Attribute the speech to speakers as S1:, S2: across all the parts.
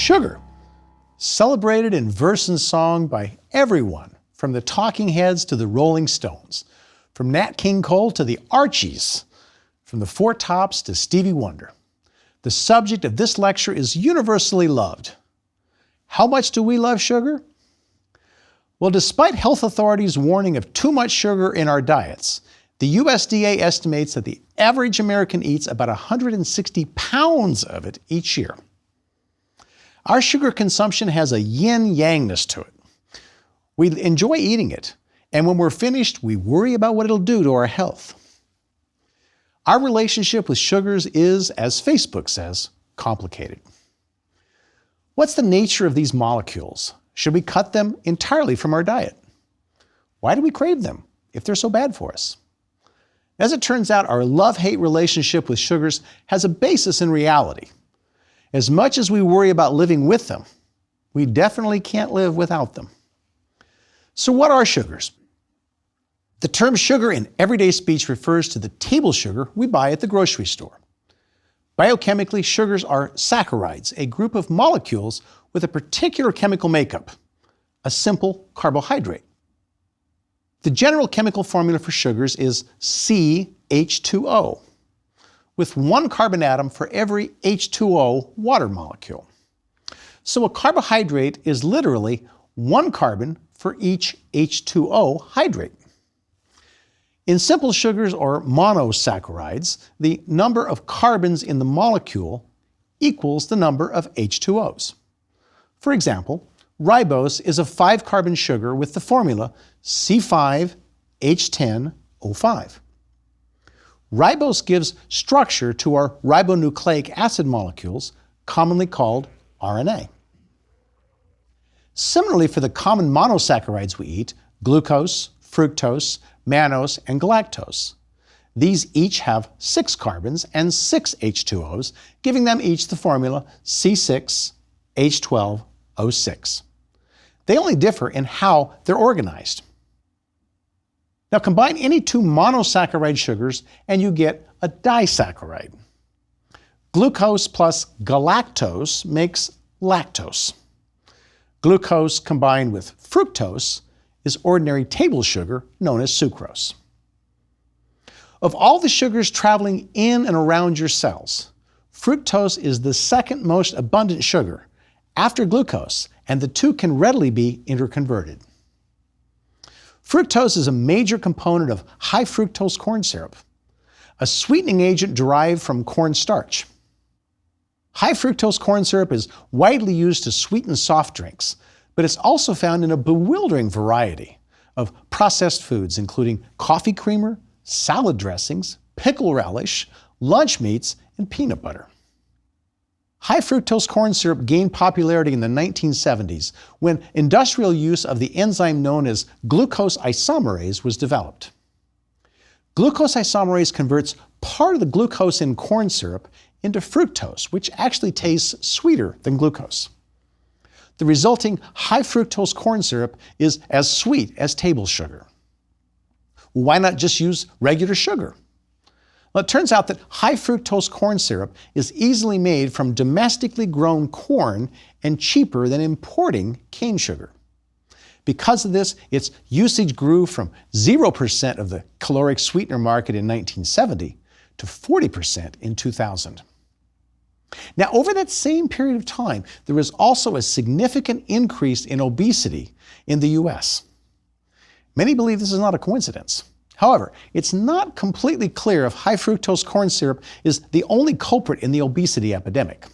S1: Sugar, celebrated in verse and song by everyone, from the Talking Heads to the Rolling Stones, from Nat King Cole to the Archies, from the Four Tops to Stevie Wonder. The subject of this lecture is universally loved. How much do we love sugar? Well, despite health authorities' warning of too much sugar in our diets, the USDA estimates that the average American eats about 160 pounds of it each year. Our sugar consumption has a yin-yangness to it. We enjoy eating it, and when we're finished, we worry about what it'll do to our health. Our relationship with sugars is, as Facebook says, complicated. What's the nature of these molecules? Should we cut them entirely from our diet? Why do we crave them if they're so bad for us? As it turns out, our love-hate relationship with sugars has a basis in reality. As much as we worry about living with them, we definitely can't live without them. So what are sugars? The term sugar in everyday speech refers to the table sugar we buy at the grocery store. Biochemically, sugars are saccharides, a group of molecules with a particular chemical makeup, a simple carbohydrate. The general chemical formula for sugars is CH2O, with one carbon atom for every H2O water molecule. So a carbohydrate is literally one carbon for each H2O hydrate. In simple sugars or monosaccharides, the number of carbons in the molecule equals the number of H2Os. For example, ribose is a 5-carbon sugar with the formula C5H10O5. Ribose gives structure to our ribonucleic acid molecules, commonly called RNA. Similarly, for the common monosaccharides we eat, glucose, fructose, mannose, and galactose. These each have 6 carbons and 6 H2Os, giving them each the formula C6H12O6. They only differ in how they're organized. Now combine any two monosaccharide sugars and you get a disaccharide. Glucose plus galactose makes lactose. Glucose combined with fructose is ordinary table sugar known as sucrose. Of all the sugars traveling in and around your cells, fructose is the second most abundant sugar after glucose, and the two can readily be interconverted. Fructose is a major component of high fructose corn syrup, a sweetening agent derived from corn starch. High fructose corn syrup is widely used to sweeten soft drinks, but it's also found in a bewildering variety of processed foods, including coffee creamer, salad dressings, pickle relish, lunch meats, and peanut butter. High fructose corn syrup gained popularity in the 1970s when industrial use of the enzyme known as glucose isomerase was developed. Glucose isomerase converts part of the glucose in corn syrup into fructose, which actually tastes sweeter than glucose. The resulting high fructose corn syrup is as sweet as table sugar. Why not just use regular sugar? Well, it turns out that high fructose corn syrup is easily made from domestically grown corn and cheaper than importing cane sugar. Because of this, its usage grew from 0% of the caloric sweetener market in 1970 to 40% in 2000. Now, over that same period of time, there was also a significant increase in obesity in the US. Many believe this is not a coincidence. However, it's not completely clear if high fructose corn syrup is the only culprit in the obesity epidemic.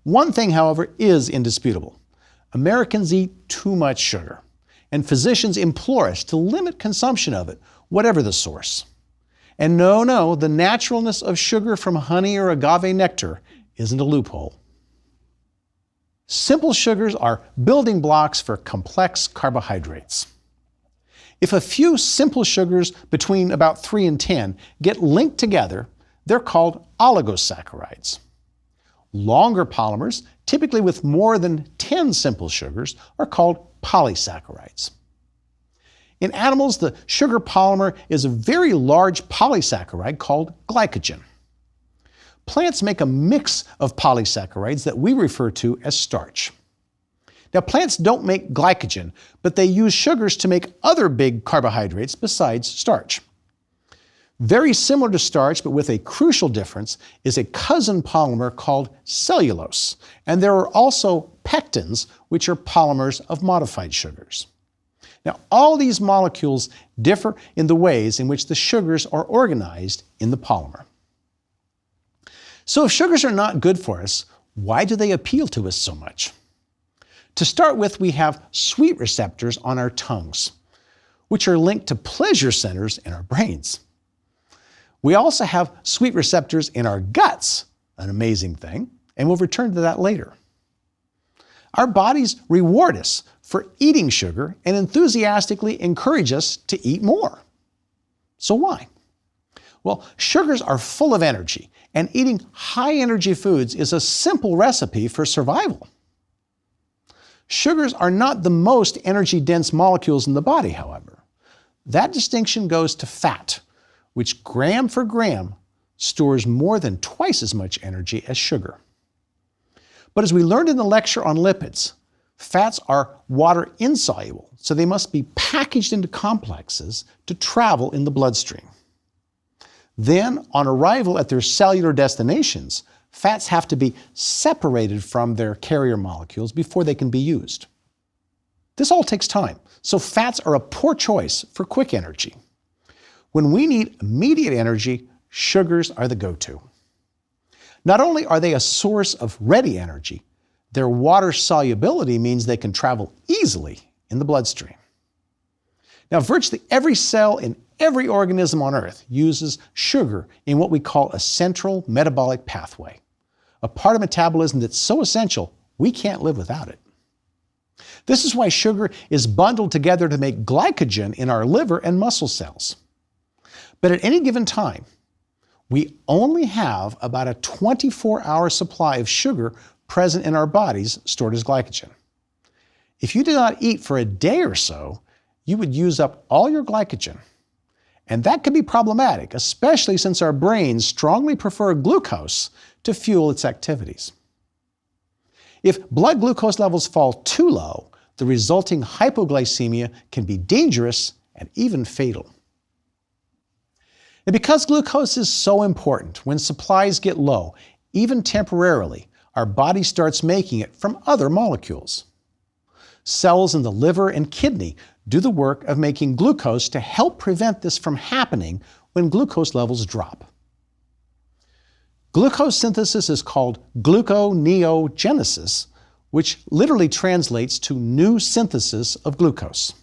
S1: One thing, however, is indisputable. Americans eat too much sugar, and physicians implore us to limit consumption of it, whatever the source. And no, the naturalness of sugar from honey or agave nectar isn't a loophole. Simple sugars are building blocks for complex carbohydrates. If a few simple sugars between about 3 and 10 get linked together, they're called oligosaccharides. Longer polymers, typically with more than 10 simple sugars, are called polysaccharides. In animals, the sugar polymer is a very large polysaccharide called glycogen. plants make a mix of polysaccharides that we refer to as starch. Now, plants don't make glycogen, but they use sugars to make other big carbohydrates besides starch. Very similar to starch, but with a crucial difference, is a cousin polymer called cellulose. And there are also pectins, which are polymers of modified sugars. Now, all these molecules differ in the ways in which the sugars are organized in the polymer. So if sugars are not good for us, why do they appeal to us so much? To start with, we have sweet receptors on our tongues, which are linked to pleasure centers in our brains. We also have sweet receptors in our guts, an amazing thing, and we'll return to that later. Our bodies reward us for eating sugar and enthusiastically encourage us to eat more. So why? Well, sugars are full of energy, and eating high-energy foods is a simple recipe for survival. Sugars are not the most energy-dense molecules in the body, however. That distinction goes to fat, which gram for gram stores more than twice as much energy as sugar. But as we learned in the lecture on lipids, fats are water insoluble, so they must be packaged into complexes to travel in the bloodstream. Then, on arrival at their cellular destinations, fats have to be separated from their carrier molecules before they can be used. This all takes time, so fats are a poor choice for quick energy. When we need immediate energy, sugars are the go-to. Not only are they a source of ready energy, their water solubility means they can travel easily in the bloodstream. Now, virtually every cell in every organism on Earth uses sugar in what we call a central metabolic pathway, a part of metabolism that's so essential we can't live without it. This is why sugar is bundled together to make glycogen in our liver and muscle cells. But at any given time, we only have about a 24-hour supply of sugar present in our bodies stored as glycogen. If you did not eat for a day or so, you would use up all your glycogen. And that could be problematic, especially since our brains strongly prefer glucose to fuel its activities. If blood glucose levels fall too low, the resulting hypoglycemia can be dangerous and even fatal. And because glucose is so important, when supplies get low, even temporarily, our body starts making it from other molecules. Cells in the liver and kidney do the work of making glucose to help prevent this from happening when glucose levels drop. Glucose synthesis is called gluconeogenesis, which literally translates to new synthesis of glucose.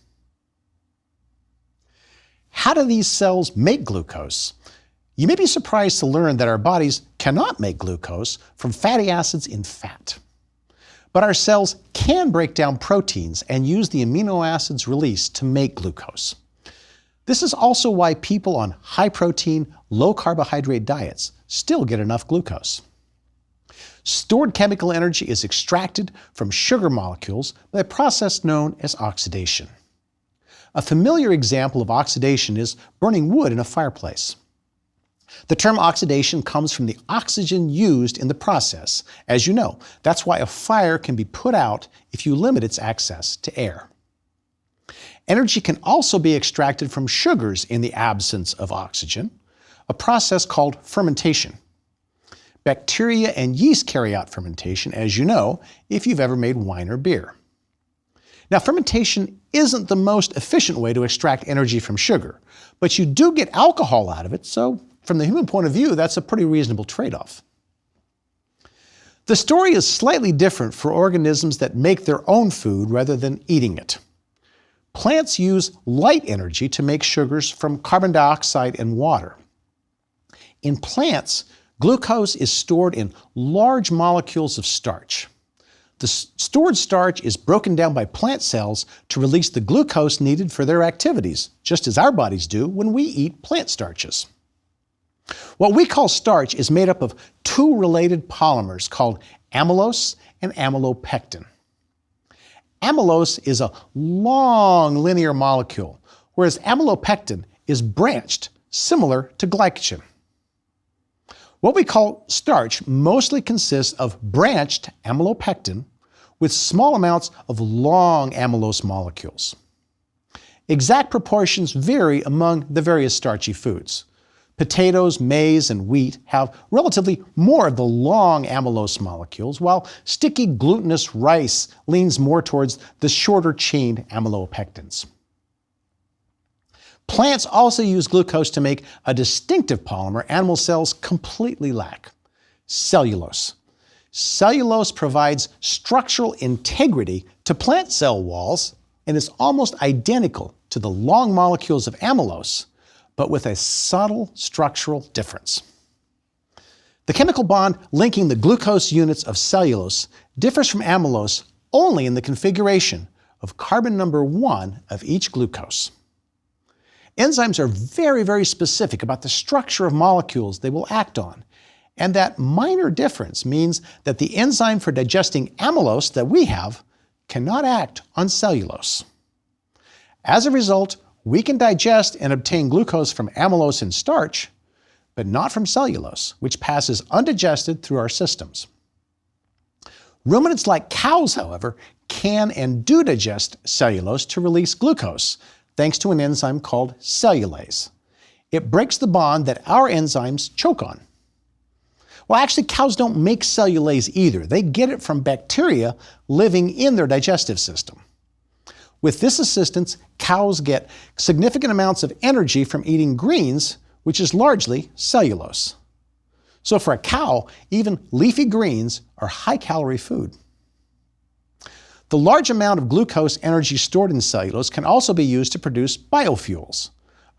S1: How do these cells make glucose? You may be surprised to learn that our bodies cannot make glucose from fatty acids in fat. But our cells can break down proteins and use the amino acids released to make glucose. This is also why people on high-protein, low-carbohydrate diets still get enough glucose. Stored chemical energy is extracted from sugar molecules by a process known as oxidation. A familiar example of oxidation is burning wood in a fireplace. The term oxidation comes from the oxygen used in the process. As you know, that's why a fire can be put out if you limit its access to air. Energy can also be extracted from sugars in the absence of oxygen, a process called fermentation. Bacteria and yeast carry out fermentation, as you know, if you've ever made wine or beer. Now, fermentation isn't the most efficient way to extract energy from sugar, but you do get alcohol out of it, so from the human point of view, that's a pretty reasonable trade-off. The story is slightly different for organisms that make their own food rather than eating it. Plants use light energy to make sugars from carbon dioxide and water. In plants, glucose is stored in large molecules of starch. The stored starch is broken down by plant cells to release the glucose needed for their activities, just as our bodies do when we eat plant starches. What we call starch is made up of two related polymers called amylose and amylopectin. Amylose is a long linear molecule, whereas amylopectin is branched, similar to glycogen. What we call starch mostly consists of branched amylopectin with small amounts of long amylose molecules. Exact proportions vary among the various starchy foods. Potatoes, maize, and wheat have relatively more of the long amylose molecules, while sticky glutinous rice leans more towards the shorter-chained amylopectins. Plants also use glucose to make a distinctive polymer animal cells completely lack: cellulose. Cellulose provides structural integrity to plant cell walls and is almost identical to the long molecules of amylose, but with a subtle structural difference. The chemical bond linking the glucose units of cellulose differs from amylose only in the configuration of carbon number 1 of each glucose. Enzymes are very, very specific about the structure of molecules they will act on, and that minor difference means that the enzyme for digesting amylose that we have cannot act on cellulose. As a result, we can digest and obtain glucose from amylose and starch, but not from cellulose, which passes undigested through our systems. Ruminants like cows, however, can and do digest cellulose to release glucose, thanks to an enzyme called cellulase. It breaks the bond that our enzymes choke on. Well, actually, cows don't make cellulase either. They get it from bacteria living in their digestive system. With this assistance, cows get significant amounts of energy from eating greens, which is largely cellulose. So for a cow, even leafy greens are high-calorie food. The large amount of glucose energy stored in cellulose can also be used to produce biofuels.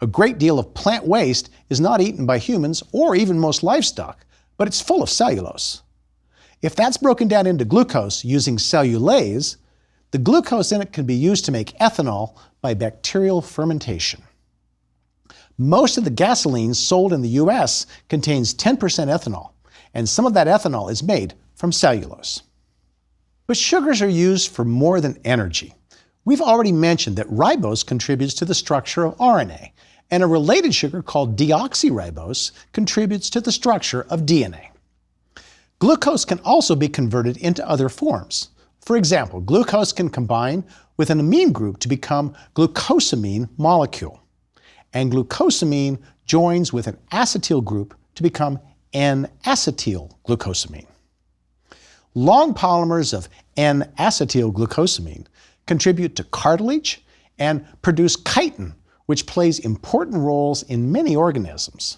S1: A great deal of plant waste is not eaten by humans or even most livestock, but it's full of cellulose. If that's broken down into glucose using cellulase, the glucose in it can be used to make ethanol by bacterial fermentation. Most of the gasoline sold in the US contains 10% ethanol, and some of that ethanol is made from cellulose. But sugars are used for more than energy. We've already mentioned that ribose contributes to the structure of RNA, and a related sugar called deoxyribose contributes to the structure of DNA. Glucose can also be converted into other forms. For example, glucose can combine with an amine group to become glucosamine molecule, and glucosamine joins with an acetyl group to become N-acetyl-glucosamine. Long polymers of N-acetyl-glucosamine contribute to cartilage and produce chitin, which plays important roles in many organisms.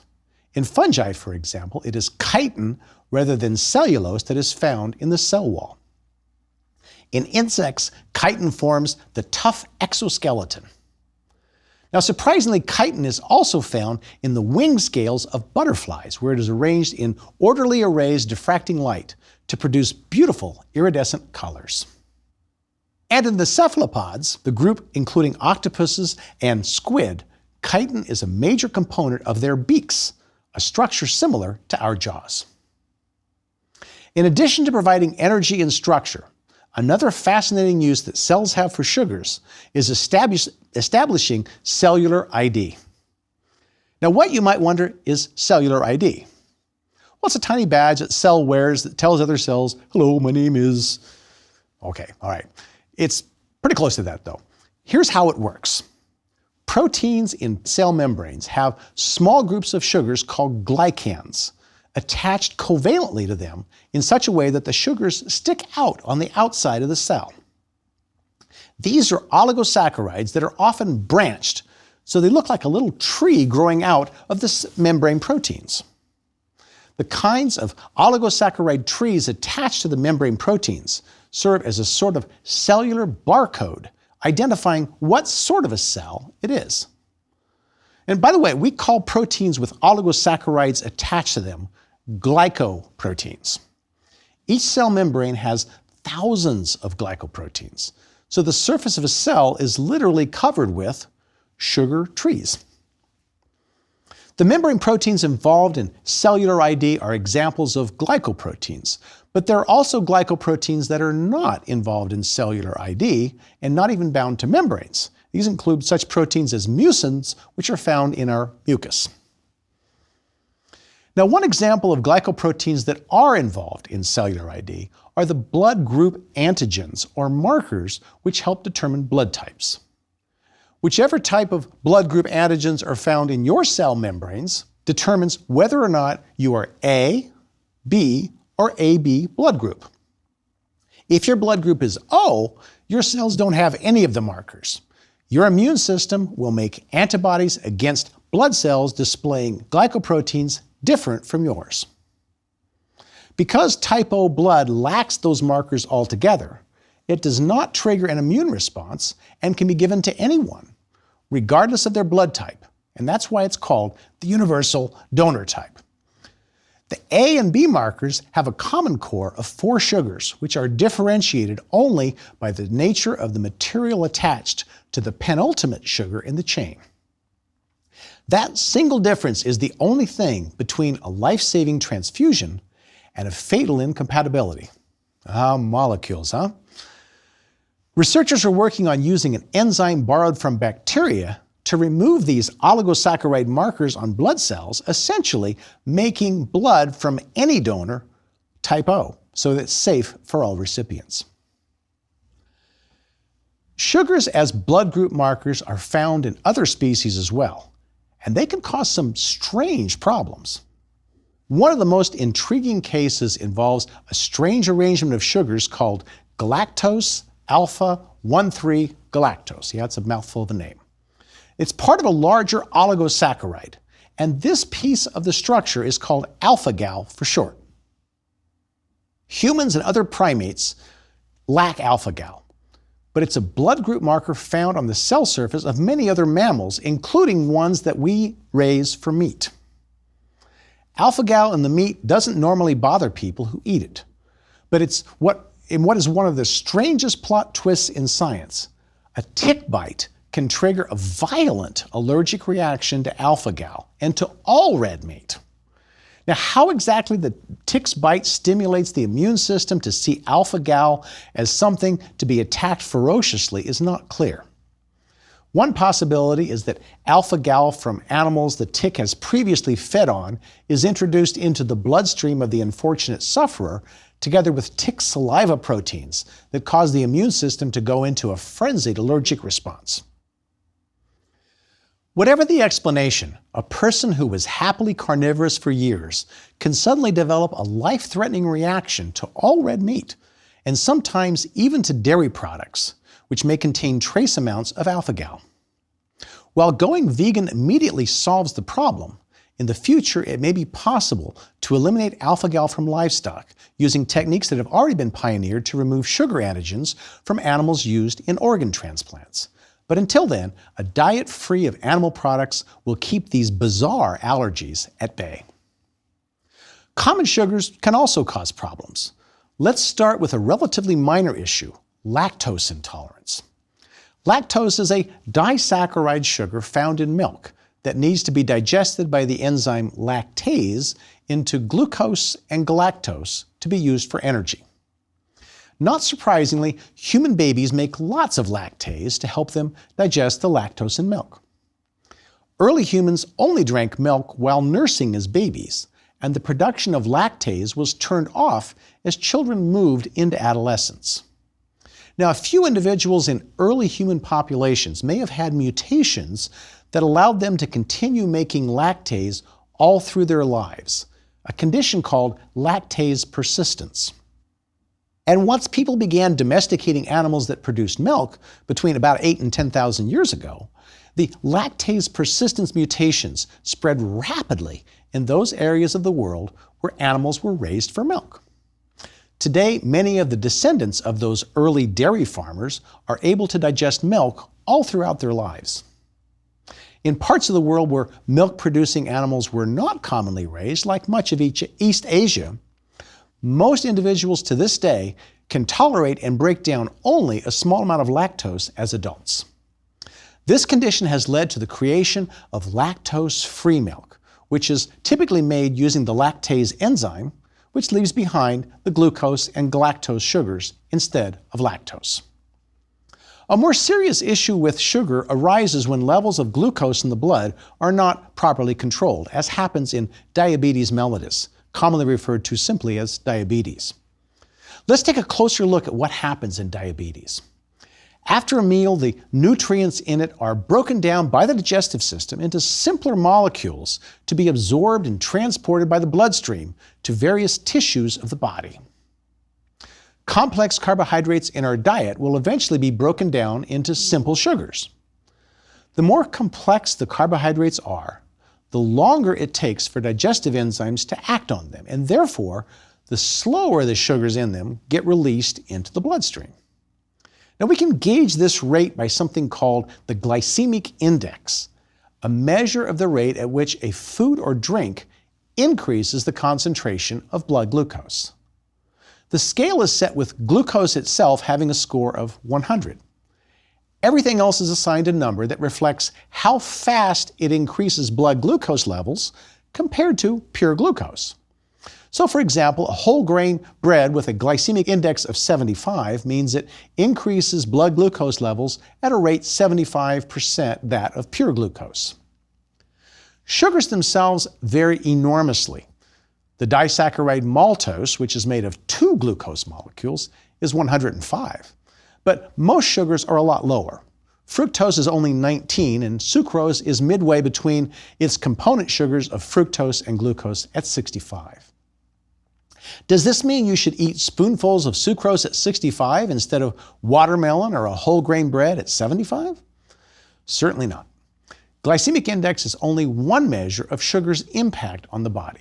S1: In fungi, for example, it is chitin rather than cellulose that is found in the cell wall. In insects, chitin forms the tough exoskeleton. Now, surprisingly, chitin is also found in the wing scales of butterflies, where it is arranged in orderly arrays diffracting light to produce beautiful iridescent colors. And in the cephalopods, the group including octopuses and squid, chitin is a major component of their beaks, a structure similar to our jaws. In addition to providing energy and structure, another fascinating use that cells have for sugars is establishing cellular ID. Now, what you might wonder is cellular ID. Well, it's a tiny badge that cell wears that tells other cells, hello, my name is... Okay, all right. It's pretty close to that, though. Here's how it works. Proteins in cell membranes have small groups of sugars called glycans attached covalently to them in such a way that the sugars stick out on the outside of the cell. These are oligosaccharides that are often branched, so they look like a little tree growing out of the membrane proteins. The kinds of oligosaccharide trees attached to the membrane proteins serve as a sort of cellular barcode identifying what sort of a cell it is. And by the way, we call proteins with oligosaccharides attached to them glycoproteins. Each cell membrane has thousands of glycoproteins, so the surface of a cell is literally covered with sugar trees. The membrane proteins involved in cellular ID are examples of glycoproteins, but there are also glycoproteins that are not involved in cellular ID and not even bound to membranes. These include such proteins as mucins, which are found in our mucus. Now, one example of glycoproteins that are involved in cellular ID are the blood group antigens, or markers, which help determine blood types. Whichever type of blood group antigens are found in your cell membranes determines whether or not you are A, B, or AB blood group. If your blood group is O, your cells don't have any of the markers. Your immune system will make antibodies against blood cells displaying glycoproteins different from yours. Because type O blood lacks those markers altogether, it does not trigger an immune response and can be given to anyone, regardless of their blood type, and that's why it's called the universal donor type. The A and B markers have a common core of 4 sugars, which are differentiated only by the nature of the material attached to the penultimate sugar in the chain. That single difference is the only thing between a life-saving transfusion and a fatal incompatibility. Molecules, huh? Researchers are working on using an enzyme borrowed from bacteria to remove these oligosaccharide markers on blood cells, essentially making blood from any donor type O, so that it's safe for all recipients. Sugars as blood group markers are found in other species as well, and they can cause some strange problems. One of the most intriguing cases involves a strange arrangement of sugars called galactose alpha-1,3 galactose. Yeah, it's a mouthful of a name. It's part of a larger oligosaccharide, and this piece of the structure is called alpha-gal for short. Humans and other primates lack alpha-gal, but it's a blood group marker found on the cell surface of many other mammals, including ones that we raise for meat. Alpha-gal in the meat doesn't normally bother people who eat it, but it's what is one of the strangest plot twists in science. A tick bite can trigger a violent allergic reaction to alpha-gal and to all red meat. Now, how exactly the tick's bite stimulates the immune system to see alpha-gal as something to be attacked ferociously is not clear. One possibility is that alpha-gal from animals the tick has previously fed on is introduced into the bloodstream of the unfortunate sufferer, together with tick saliva proteins that cause the immune system to go into a frenzied allergic response. Whatever the explanation, a person who was happily carnivorous for years can suddenly develop a life-threatening reaction to all red meat, and sometimes even to dairy products, which may contain trace amounts of alpha-gal. While going vegan immediately solves the problem, in the future it may be possible to eliminate alpha-gal from livestock using techniques that have already been pioneered to remove sugar antigens from animals used in organ transplants. But until then, a diet free of animal products will keep these bizarre allergies at bay. Common sugars can also cause problems. Let's start with a relatively minor issue, lactose intolerance. Lactose is a disaccharide sugar found in milk that needs to be digested by the enzyme lactase into glucose and galactose to be used for energy. Not surprisingly, human babies make lots of lactase to help them digest the lactose in milk. Early humans only drank milk while nursing as babies, and the production of lactase was turned off as children moved into adolescence. Now, a few individuals in early human populations may have had mutations that allowed them to continue making lactase all through their lives, a condition called lactase persistence. And once people began domesticating animals that produced milk between about 8,000 and 10,000 years ago, the lactase persistence mutations spread rapidly in those areas of the world where animals were raised for milk. Today, many of the descendants of those early dairy farmers are able to digest milk all throughout their lives. In parts of the world where milk-producing animals were not commonly raised, like much of East Asia, most individuals to this day can tolerate and break down only a small amount of lactose as adults. This condition has led to the creation of lactose-free milk, which is typically made using the lactase enzyme, which leaves behind the glucose and galactose sugars instead of lactose. A more serious issue with sugar arises when levels of glucose in the blood are not properly controlled, as happens in diabetes mellitus, commonly referred to simply as diabetes. Let's take a closer look at what happens in diabetes. After a meal, the nutrients in it are broken down by the digestive system into simpler molecules to be absorbed and transported by the bloodstream to various tissues of the body. Complex carbohydrates in our diet will eventually be broken down into simple sugars. The more complex the carbohydrates are, the longer it takes for digestive enzymes to act on them, and therefore, the slower the sugars in them get released into the bloodstream. Now, we can gauge this rate by something called the glycemic index, a measure of the rate at which a food or drink increases the concentration of blood glucose. The scale is set with glucose itself having a score of 100. Everything else is assigned a number that reflects how fast it increases blood glucose levels compared to pure glucose. So, for example, a whole grain bread with a glycemic index of 75 means it increases blood glucose levels at a rate 75% that of pure glucose. Sugars themselves vary enormously. The disaccharide maltose, which is made of 2 glucose molecules, is 105. But most sugars are a lot lower. Fructose is only 19, and sucrose is midway between its component sugars of fructose and glucose at 65. Does this mean you should eat spoonfuls of sucrose at 65 instead of watermelon or a whole grain bread at 75? Certainly not. Glycemic index is only one measure of sugar's impact on the body.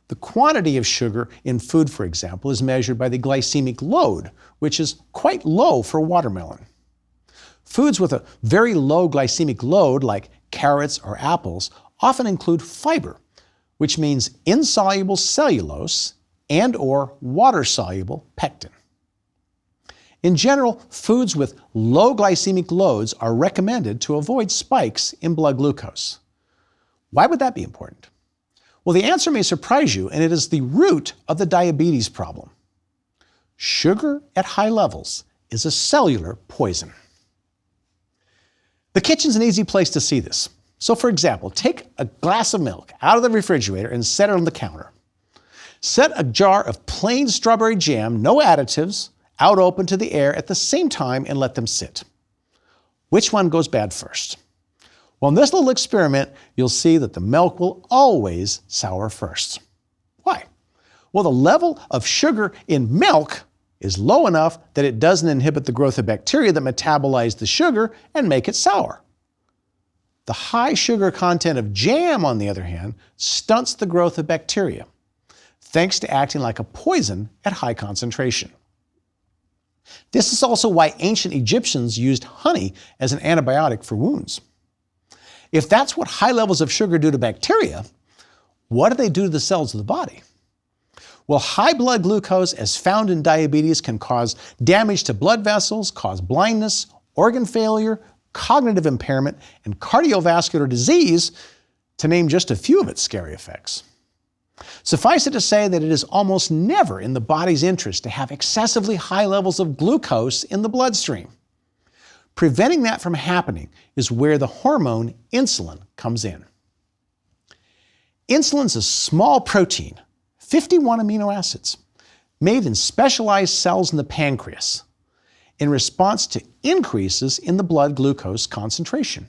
S1: The quantity of sugar in food, for example, is measured by the glycemic load, which is quite low for watermelon. Foods with a very low glycemic load, like carrots or apples, often include fiber, which means insoluble cellulose and/or water-soluble pectin. In general, foods with low glycemic loads are recommended to avoid spikes in blood glucose. Why would that be important? Well, the answer may surprise you, and it is the root of the diabetes problem. Sugar at high levels is a cellular poison. The kitchen's an easy place to see this. So, for example, take a glass of milk out of the refrigerator and set it on the counter. Set a jar of plain strawberry jam, no additives, out open to the air at the same time and let them sit. Which one goes bad first? Well, in this little experiment, you'll see that the milk will always sour first. Why? Well, the level of sugar in milk is low enough that it doesn't inhibit the growth of bacteria that metabolize the sugar and make it sour. The high sugar content of jam, on the other hand, stunts the growth of bacteria, thanks to acting like a poison at high concentration. This is also why ancient Egyptians used honey as an antibiotic for wounds. If that's what high levels of sugar do to bacteria, what do they do to the cells of the body? Well, high blood glucose, as found in diabetes, can cause damage to blood vessels, cause blindness, organ failure, cognitive impairment, and cardiovascular disease, to name just a few of its scary effects. Suffice it to say that it is almost never in the body's interest to have excessively high levels of glucose in the bloodstream. Preventing that from happening is where the hormone insulin comes in. Insulin is a small protein, 51 amino acids, made in specialized cells in the pancreas in response to increases in the blood glucose concentration.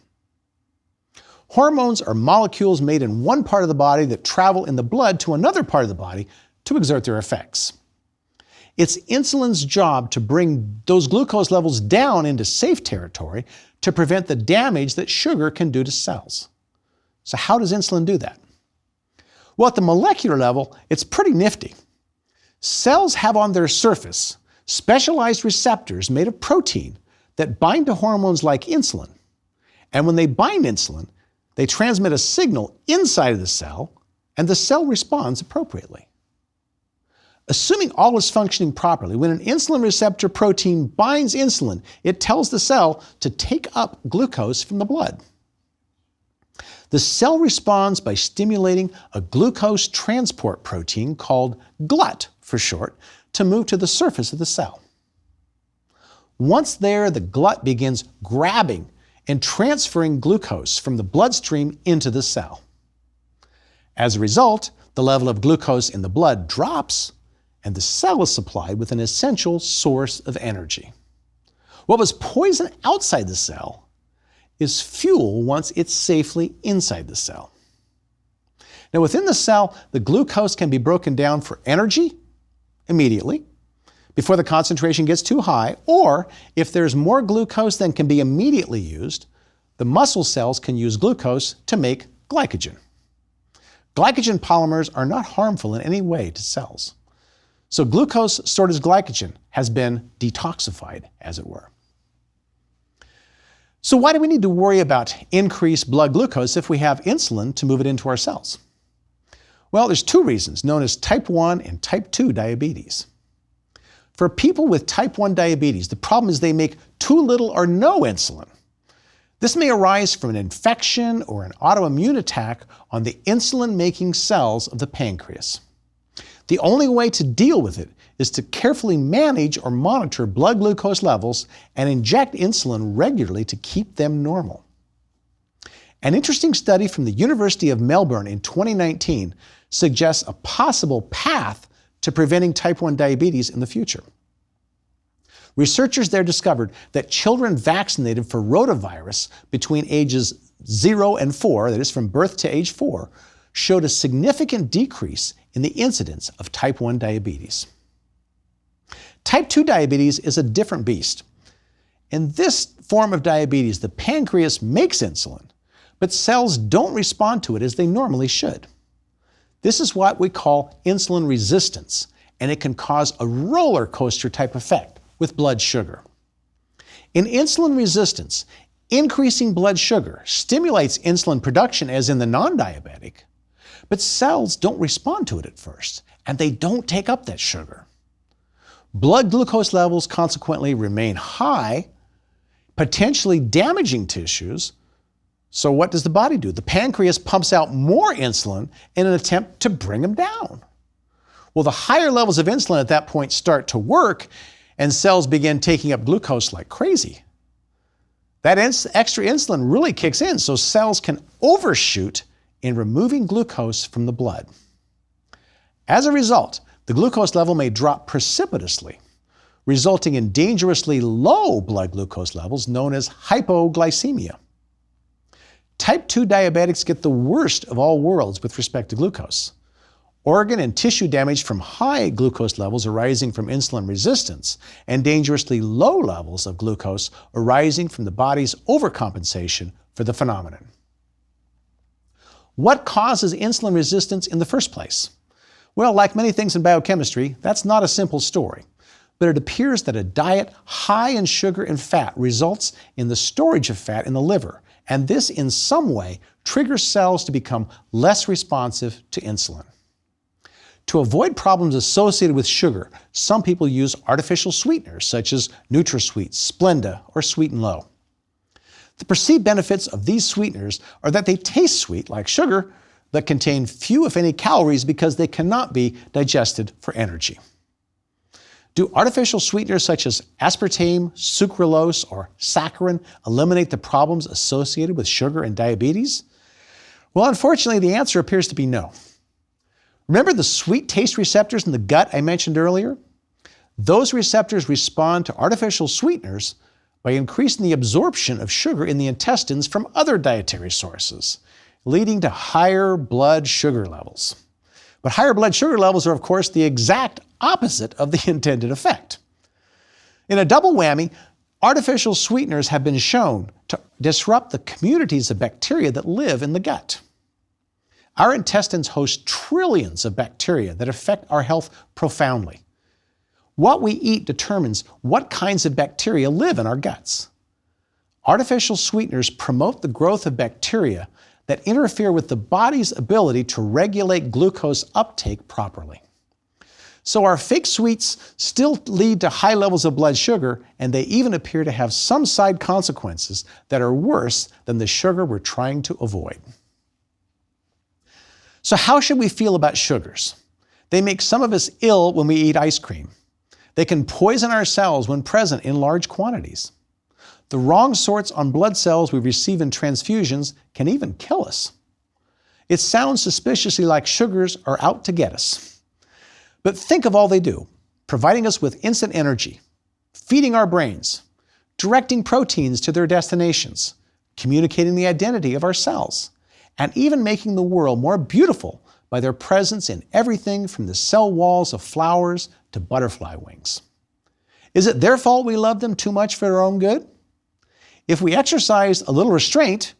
S1: Hormones are molecules made in one part of the body that travel in the blood to another part of the body to exert their effects. It's insulin's job to bring those glucose levels down into safe territory to prevent the damage that sugar can do to cells. So how does insulin do that? Well, at the molecular level, it's pretty nifty. Cells have on their surface specialized receptors made of protein that bind to hormones like insulin. And when they bind insulin, they transmit a signal inside of the cell, and the cell responds appropriately. Assuming all is functioning properly, when an insulin receptor protein binds insulin, it tells the cell to take up glucose from the blood. The cell responds by stimulating a glucose transport protein called GLUT for short to move to the surface of the cell. Once there, the glut begins grabbing and transferring glucose from the bloodstream into the cell. As a result, the level of glucose in the blood drops, and the cell is supplied with an essential source of energy. What was poison outside the cell is fuel once it's safely inside the cell. Now, within the cell, the glucose can be broken down for energy immediately, before the concentration gets too high, or if there's more glucose than can be immediately used, the muscle cells can use glucose to make glycogen. Glycogen polymers are not harmful in any way to cells. So glucose stored as glycogen has been detoxified, as it were. So why do we need to worry about increased blood glucose if we have insulin to move it into our cells? Well, there's two reasons, known as type 1 and type 2 diabetes. For people with type 1 diabetes, the problem is they make too little or no insulin. This may arise from an infection or an autoimmune attack on the insulin-making cells of the pancreas. The only way to deal with it is to carefully manage or monitor blood glucose levels and inject insulin regularly to keep them normal. An interesting study from the University of Melbourne in 2019 suggests a possible path to preventing type 1 diabetes in the future. Researchers there discovered that children vaccinated for rotavirus between ages 0 and 4, that is from birth to age 4, showed a significant decrease in the incidence of type 1 diabetes. Type 2 diabetes is a different beast. In this form of diabetes, the pancreas makes insulin, but cells don't respond to it as they normally should. This is what we call insulin resistance, and it can cause a roller coaster type effect with blood sugar. In insulin resistance, increasing blood sugar stimulates insulin production as in the non-diabetic, but cells don't respond to it at first, and they don't take up that sugar. Blood glucose levels consequently remain high, potentially damaging tissues. So what does the body do? The pancreas pumps out more insulin in an attempt to bring them down. Well, the higher levels of insulin at that point start to work, and cells begin taking up glucose like crazy. That extra insulin really kicks in, so cells can overshoot in removing glucose from the blood. As a result, the glucose level may drop precipitously, resulting in dangerously low blood glucose levels known as hypoglycemia. Type 2 diabetics get the worst of all worlds with respect to glucose. Organ and tissue damage from high glucose levels arising from insulin resistance and dangerously low levels of glucose arising from the body's overcompensation for the phenomenon. What causes insulin resistance in the first place? Well, like many things in biochemistry, that's not a simple story. But it appears that a diet high in sugar and fat results in the storage of fat in the liver, and this in some way triggers cells to become less responsive to insulin. To avoid problems associated with sugar, some people use artificial sweeteners such as NutraSweet, Splenda, or Sweet and Low. The perceived benefits of these sweeteners are that they taste sweet like sugar, but contain few if any calories because they cannot be digested for energy. Do artificial sweeteners such as aspartame, sucralose, or saccharin eliminate the problems associated with sugar and diabetes? Well, unfortunately, the answer appears to be no. Remember the sweet taste receptors in the gut I mentioned earlier? Those receptors respond to artificial sweeteners by increasing the absorption of sugar in the intestines from other dietary sources, leading to higher blood sugar levels. But higher blood sugar levels are, of course, the exact opposite of the intended effect. In a double whammy, artificial sweeteners have been shown to disrupt the communities of bacteria that live in the gut. Our intestines host trillions of bacteria that affect our health profoundly. What we eat determines what kinds of bacteria live in our guts. Artificial sweeteners promote the growth of bacteria that interfere with the body's ability to regulate glucose uptake properly. So our fake sweets still lead to high levels of blood sugar, and they even appear to have some side consequences that are worse than the sugar we're trying to avoid. So how should we feel about sugars? They make some of us ill when we eat ice cream. They can poison our cells when present in large quantities. The wrong sorts on blood cells we receive in transfusions can even kill us. It sounds suspiciously like sugars are out to get us. But think of all they do, providing us with instant energy, feeding our brains, directing proteins to their destinations, communicating the identity of our cells, and even making the world more beautiful by their presence in everything from the cell walls of flowers to butterfly wings. Is it their fault we love them too much for their own good? If we exercise a little restraint,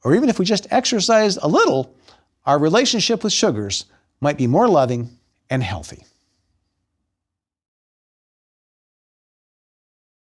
S1: or even if we just exercise a little, our relationship with sugars might be more loving and healthy.